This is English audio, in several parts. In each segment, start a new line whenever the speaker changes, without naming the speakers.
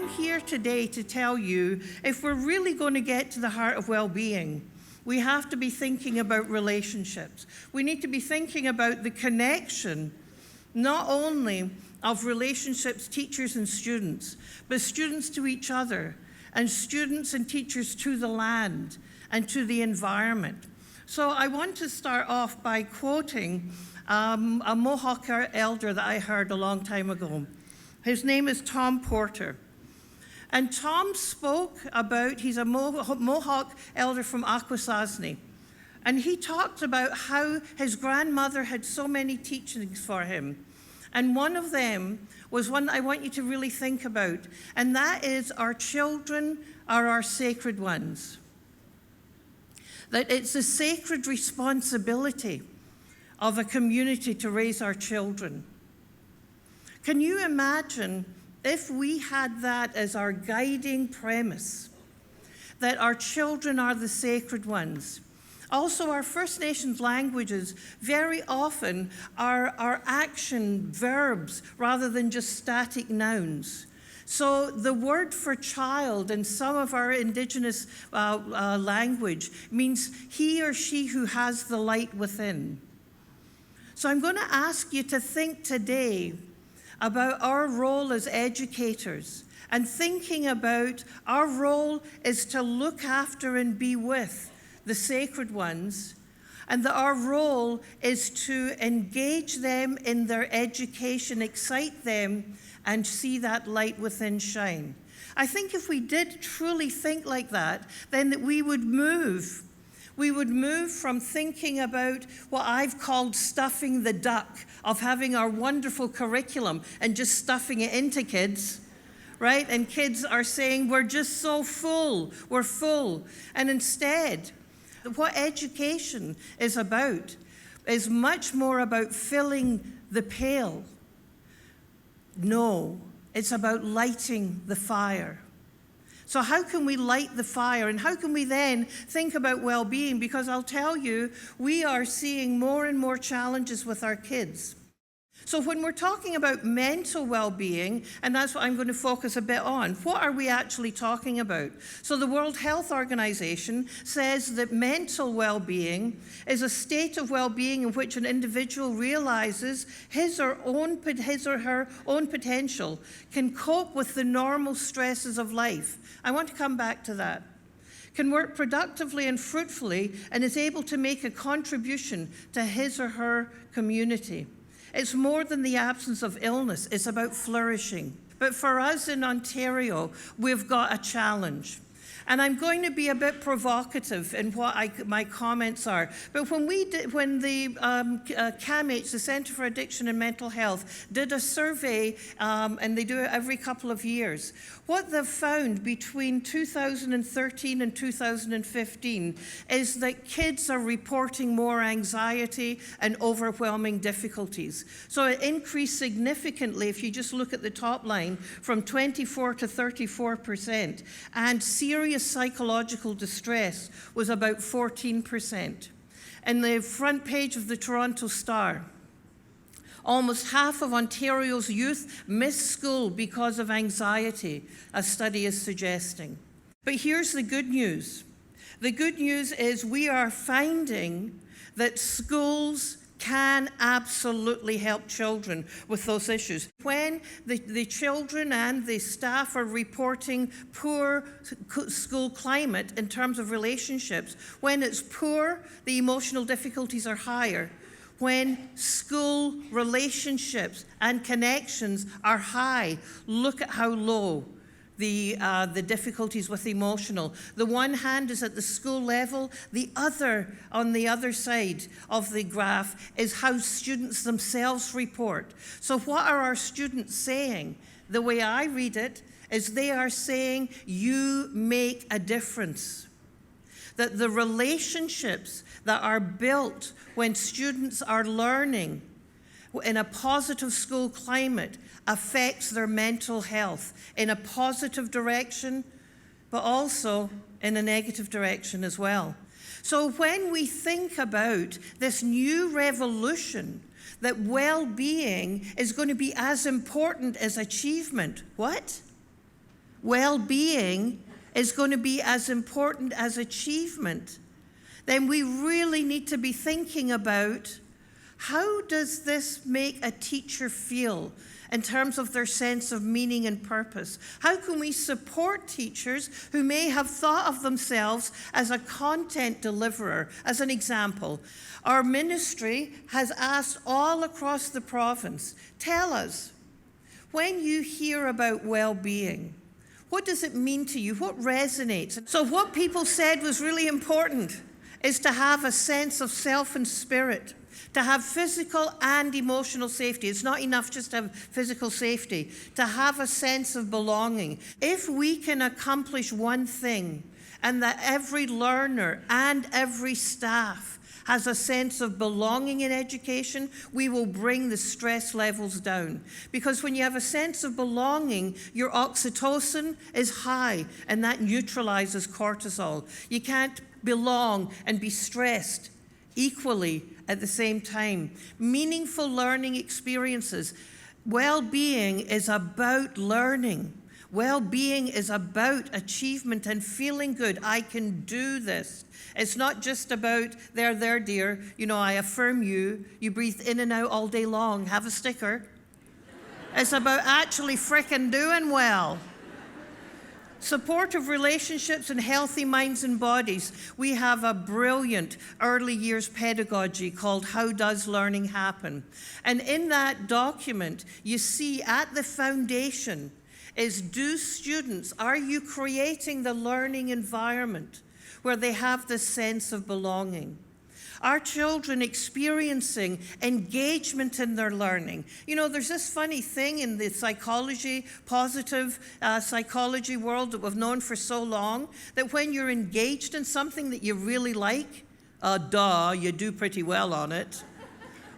I'm here today to tell you, if we're really going to get to the heart of well-being, we have to be thinking about relationships. We need to be thinking about the connection, not only of relationships, teachers and students, but students to each other, and students and teachers to the land and to the environment. So I want to start off by quoting a Mohawk elder that I heard a long time ago. His name is Tom Porter. And Tom spoke about, he's a Mohawk elder from Akwesasne, and he talked about how his grandmother had so many teachings for him. And one of them was one I want you to really think about, and that is our children are our sacred ones. That it's a sacred responsibility of a community to raise our children. Can you imagine if we had that as our guiding premise, that our children are the sacred ones? Also, our First Nations languages very often are action verbs rather than just static nouns. So the word for child in some of our Indigenous language means he or she who has the light within. So I'm going to ask you to think today about our role as educators, and thinking about our role is to look after and be with the sacred ones, and that our role is to engage them in their education, excite them, and see that light within shine. I think if we did truly think like that, then that we would move. We would move from thinking about what I've called stuffing the duck, of having our wonderful curriculum and just stuffing it into kids, right? And kids are saying, we're just so full, we're full. And instead, what education is about is much more about filling the pail. No, it's about lighting the fire. So how can we light the fire, and how can we then think about well-being? Because I'll tell you, we are seeing more and more challenges with our kids. So when we're talking about mental well-being, and that's what I'm going to focus a bit on, what are we actually talking about? So the World Health Organization says that mental well-being is a state of well-being in which an individual realizes his or her own potential, can cope with the normal stresses of life. I want to come back to that. Can work productively and fruitfully, and is able to make a contribution to his or her community. It's more than the absence of illness, it's about flourishing. But for us in Ontario, we've got a challenge. And I'm going to be a bit provocative in what my comments are. But when the CAMH, the Centre for Addiction and Mental Health, did a survey, and they do it every couple of years, what they've found between 2013 and 2015 is that kids are reporting more anxiety and overwhelming difficulties. So it increased significantly, if you just look at the top line, from 24 to 34%. And serious psychological distress was about 14%. And the front page of the Toronto Star, almost half of Ontario's youth miss school because of anxiety, a study is suggesting. But here's the good news. The good news is we are finding that schools can absolutely help children with those issues. When the children and the staff are reporting poor school climate in terms of relationships, when it's poor, the emotional difficulties are higher. When school relationships and connections are high, look at how low the difficulties with emotional. The one hand is at the school level, the other, on the other side of the graph, is how students themselves report. So what are our students saying? The way I read it is they are saying, you make a difference. That the relationships that are built when students are learning in a positive school climate affects their mental health in a positive direction, but also in a negative direction as well. So when we think about this new revolution, that well-being is going to be as important as achievement, what? well-being is going to be as important as achievement, then we really need to be thinking about, how does this make a teacher feel in terms of their sense of meaning and purpose? How can we support teachers who may have thought of themselves as a content deliverer? As an example, our ministry has asked all across the province, tell us, when you hear about well-being, what does it mean to you? What resonates? So what people said was really important is to have a sense of self and spirit, to have physical and emotional safety. It's not enough just to have physical safety, to have a sense of belonging. If we can accomplish one thing, and that every learner and every staff has a sense of belonging in education, we will bring the stress levels down. Because when you have a sense of belonging, your oxytocin is high, and that neutralizes cortisol. You can't belong and be stressed equally at the same time. Meaningful learning experiences. Well-being is about learning. Well-being is about achievement and feeling good. I can do this. It's not just about, there, dear, I affirm you. You breathe in and out all day long. Have a sticker. It's about actually frickin' doing well. Supportive relationships and healthy minds and bodies. We have a brilliant early years pedagogy called How Does Learning Happen? And in that document, you see at the foundation is, are you creating the learning environment where they have this sense of belonging? Are children experiencing engagement in their learning? There's this funny thing in the positive psychology world that we've known for so long, that when you're engaged in something that you really like, you do pretty well on it,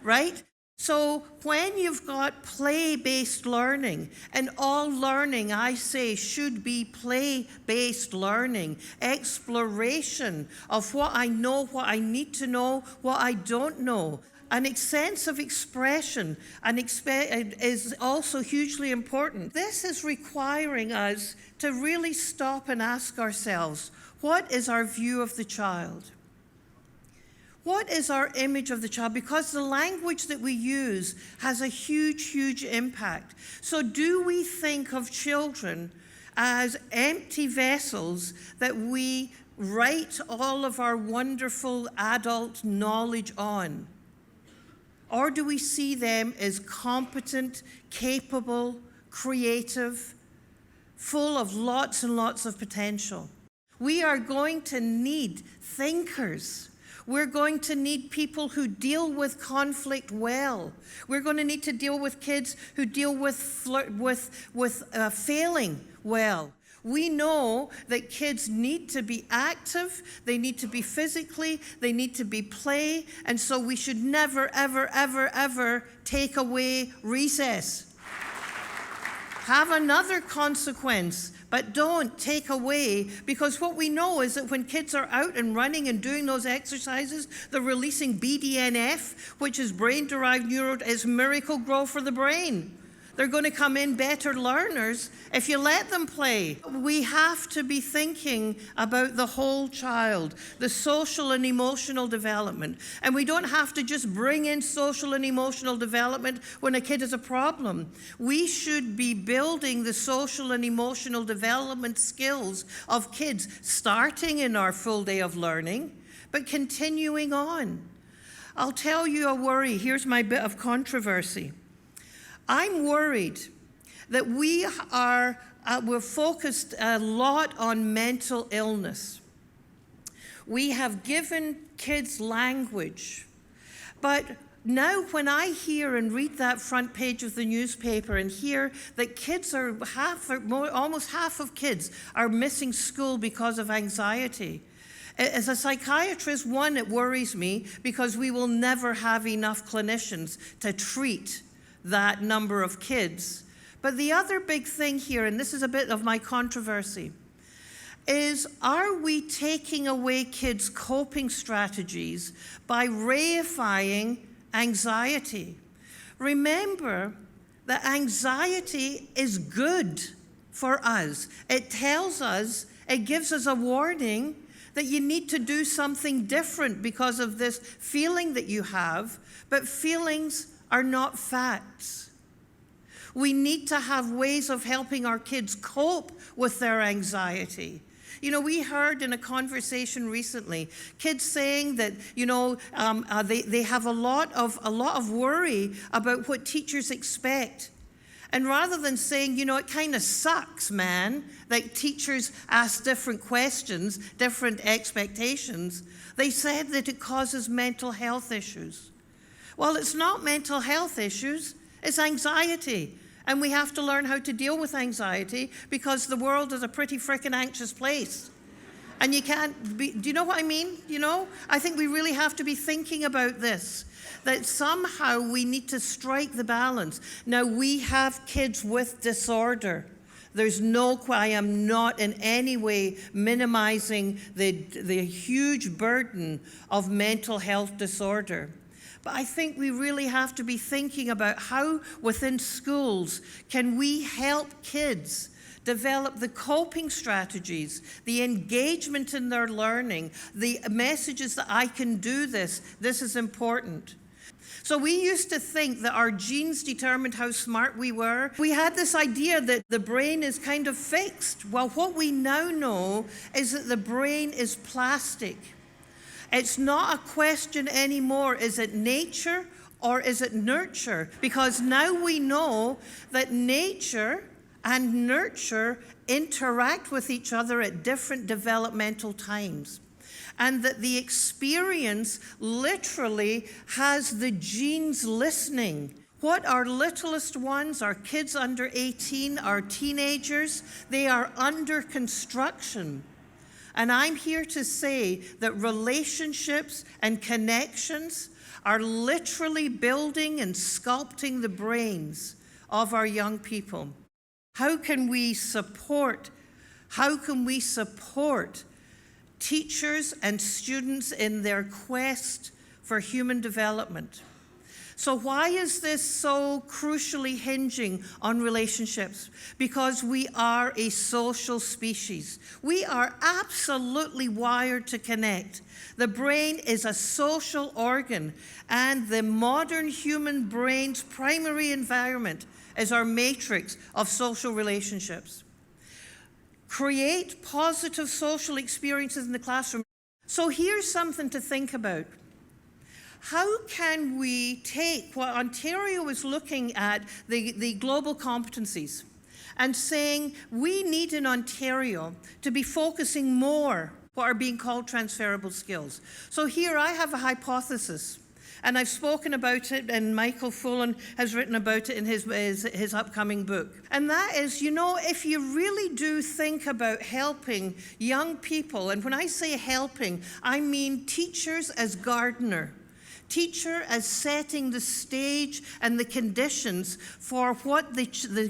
right? So when you've got play-based learning, and all learning, I say, should be play-based learning, exploration of what I know, what I need to know, what I don't know. An sense of expression is also hugely important. This is requiring us to really stop and ask ourselves, what is our view of the child? What is our image of the child? Because the language that we use has a huge, huge impact. So do we think of children as empty vessels that we write all of our wonderful adult knowledge on? Or do we see them as competent, capable, creative, full of lots and lots of potential? We are going to need thinkers. We're going to need people who deal with conflict well. We're going to need to deal with kids who deal with failing well. We know that kids need to be active, they need to be physically, they need to be play, and so we should never, ever, ever, ever take away recess. Have another consequence, but don't take away, because what we know is that when kids are out and running and doing those exercises, they're releasing BDNF, which is brain-derived it's miracle grow for the brain. They're going to come in better learners if you let them play. We have to be thinking about the whole child, the social and emotional development. And we don't have to just bring in social and emotional development when a kid has a problem. We should be building the social and emotional development skills of kids, starting in our full day of learning, but continuing on. I'll tell you a worry. Here's my bit of controversy. I'm worried that we're focused a lot on mental illness. We have given kids language, but now when I hear and read that front page of the newspaper and hear that kids are almost half of kids are missing school because of anxiety, as a psychiatrist, one, it worries me because we will never have enough clinicians to treat that number of kids. But the other big thing here, and this is a bit of my controversy, is, are we taking away kids' coping strategies by reifying anxiety? Remember that anxiety is good. for us. It tells us, it gives us a warning that you need to do something different because of this feeling that you have, but feelings are not facts. We need to have ways of helping our kids cope with their anxiety. You know, we heard in a conversation recently, kids saying that, they have a lot of worry about what teachers expect. And rather than saying, it kind of sucks, man, that teachers ask different questions, different expectations, they said that it causes mental health issues. Well, it's not mental health issues, it's anxiety. And we have to learn how to deal with anxiety because the world is a pretty frickin' anxious place. And you can't be, do you know what I mean? I think we really have to be thinking about this, that somehow we need to strike the balance. Now, we have kids with disorder. I am not in any way minimizing the huge burden of mental health disorder. But I think we really have to be thinking about how within schools can we help kids develop the coping strategies, the engagement in their learning, the messages that I can do this is important. So we used to think that our genes determined how smart we were. We had this idea that the brain is kind of fixed. Well, what we now know is that the brain is plastic. It's not a question anymore, is it nature or is it nurture? Because now we know that nature and nurture interact with each other at different developmental times. And that the experience literally has the genes listening. What our littlest ones, our kids under 18, our teenagers, they are under construction. And I'm here to say that relationships and connections are literally building and sculpting the brains of our young people. How can we support teachers and students in their quest for human development? So why is this so crucially hinging on relationships? Because we are a social species. We are absolutely wired to connect. The brain is a social organ, and the modern human brain's primary environment is our matrix of social relationships. Create positive social experiences in the classroom. So here's something to think about. How can we take what Ontario is looking at, the global competencies, and saying we need in Ontario to be focusing more what are being called transferable skills. So here I have a hypothesis, and I've spoken about it, and Michael Fullen has written about it in his upcoming book. And that is, if you really do think about helping young people, and when I say helping, I mean teachers as gardener, teacher as setting the stage and the conditions for what the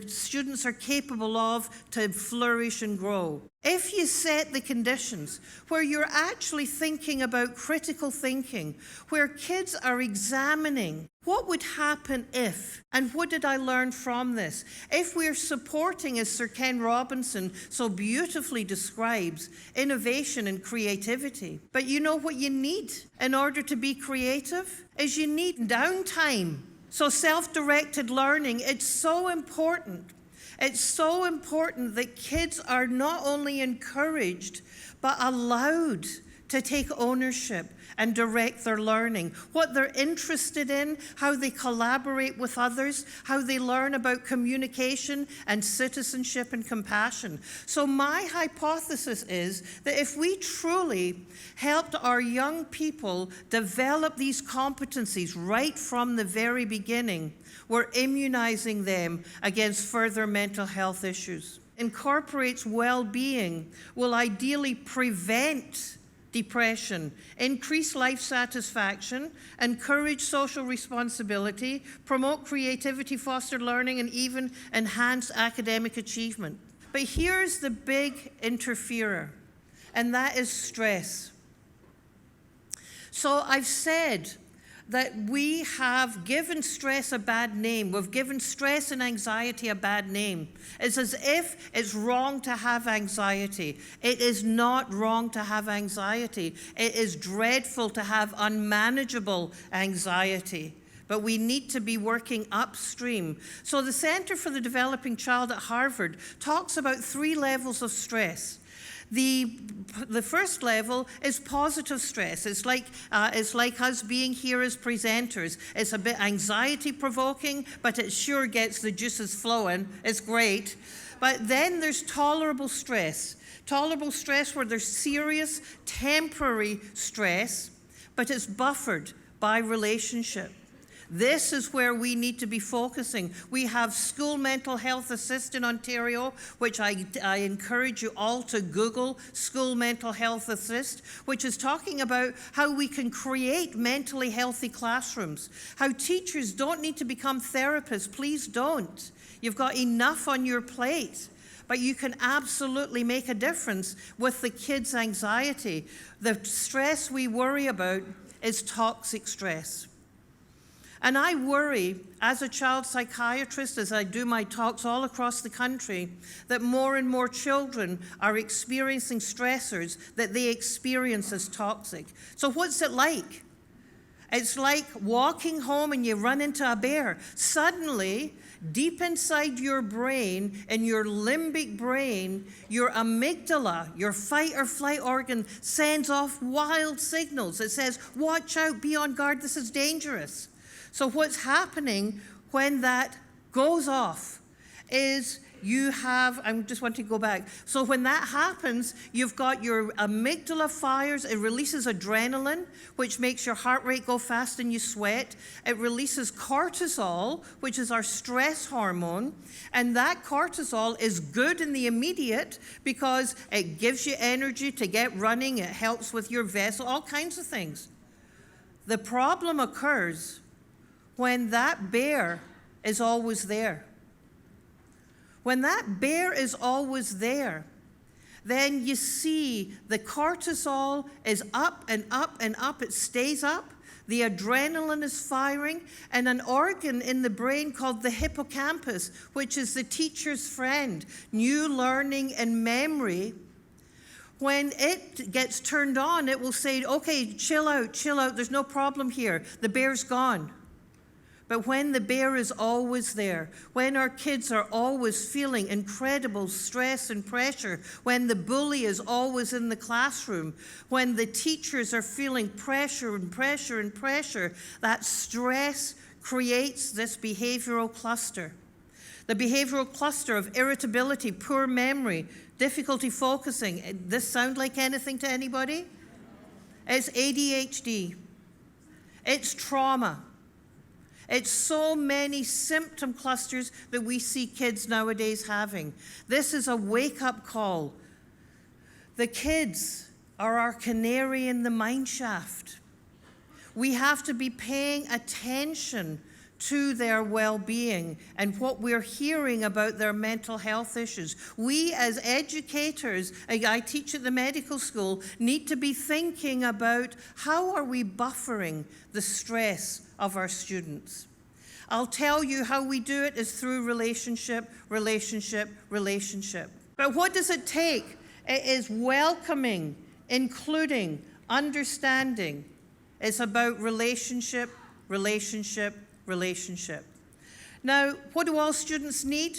students are capable of to flourish and grow. If you set the conditions where you're actually thinking about critical thinking, where kids are examining what would happen if, and what did I learn from this? If we're supporting, as Sir Ken Robinson so beautifully describes, innovation and creativity. But you know what you need in order to be creative? Is you need downtime. So self-directed learning, it's so important. It's so important that kids are not only encouraged, but allowed to take ownership and direct their learning, what they're interested in, how they collaborate with others, how they learn about communication and citizenship and compassion. So my hypothesis is that if we truly helped our young people develop these competencies right from the very beginning, we're immunizing them against further mental health issues. Incorporates well-being will ideally prevent depression, increase life satisfaction, encourage social responsibility, promote creativity, foster learning, and even enhance academic achievement. But here's the big interferer, and that is stress. So I've said that we have given stress a bad name. We've given stress and anxiety a bad name. It's as if it's wrong to have anxiety. It is not wrong to have anxiety. It is dreadful to have unmanageable anxiety. But we need to be working upstream. So the Center for the Developing Child at Harvard talks about 3 levels of stress. The first level is positive stress. It's like us being here as presenters. It's a bit anxiety-provoking, but it sure gets the juices flowing. It's great. But then there's tolerable stress. Tolerable stress where there's serious, temporary stress, but it's buffered by relationship. This is where we need to be focusing. We have School Mental Health Assist in Ontario, which I encourage you all to Google, School Mental Health Assist, which is talking about how we can create mentally healthy classrooms, how teachers don't need to become therapists. Please don't. You've got enough on your plate. But you can absolutely make a difference with the kids' anxiety. The stress we worry about is toxic stress. And I worry, as a child psychiatrist, as I do my talks all across the country, that more and more children are experiencing stressors that they experience as toxic. So what's it like? It's like walking home and you run into a bear. Suddenly, deep inside your brain, in your limbic brain, your amygdala, your fight or flight organ, sends off wild signals. It says, watch out, be on guard, this is dangerous. So what's happening when that goes off is I just want to go back. So when that happens, you've got your amygdala fires. It releases adrenaline, which makes your heart rate go fast and you sweat. It releases cortisol, which is our stress hormone. And that cortisol is good in the immediate because it gives you energy to get running. It helps with your vessel, all kinds of things. The problem occurs when that bear is always there. When that bear is always there, then you see the cortisol is up and up and up. It stays up. The adrenaline is firing. And an organ in the brain called the hippocampus, which is the teacher's friend, new learning and memory, when it gets turned on, it will say, okay, chill out, there's no problem here. The bear's gone. But when the bear is always there, when our kids are always feeling incredible stress and pressure, when the bully is always in the classroom, when the teachers are feeling pressure and pressure and pressure, that stress creates this behavioral cluster. The behavioral cluster of irritability, poor memory, difficulty focusing. This sound like anything to anybody? It's ADHD. It's trauma. It's so many symptom clusters that we see kids nowadays having. This is a wake-up call. The kids are our canary in the mine shaft. We have to be paying attention to their well-being and what we're hearing about their mental health issues. We as educators, I teach at the medical school, need to be thinking about how are we buffering the stress of our students. I'll tell you how we do it is through relationship. But what does it take? It is welcoming, including, understanding. It's about relationship. Now, what do all students need?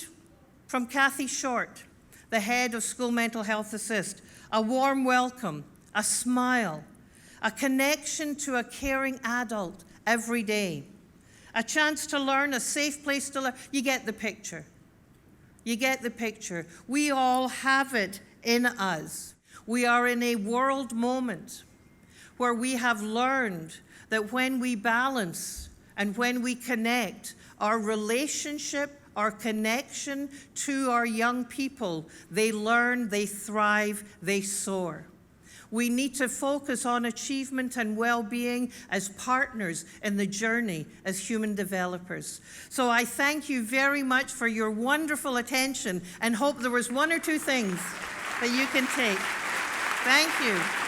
From Kathy Short, the head of School Mental Health Assist, a warm welcome, a smile, a connection to a caring adult every day, a chance to learn, a safe place to learn. You get the picture. We all have it in us. We are in a world moment where we have learned that when we balance and when we connect, our relationship, our connection to our young people, they learn, they thrive, they soar. We need to focus on achievement and well-being as partners in the journey as human developers. So I thank you very much for your wonderful attention and hope there was one or two things that you can take. Thank you.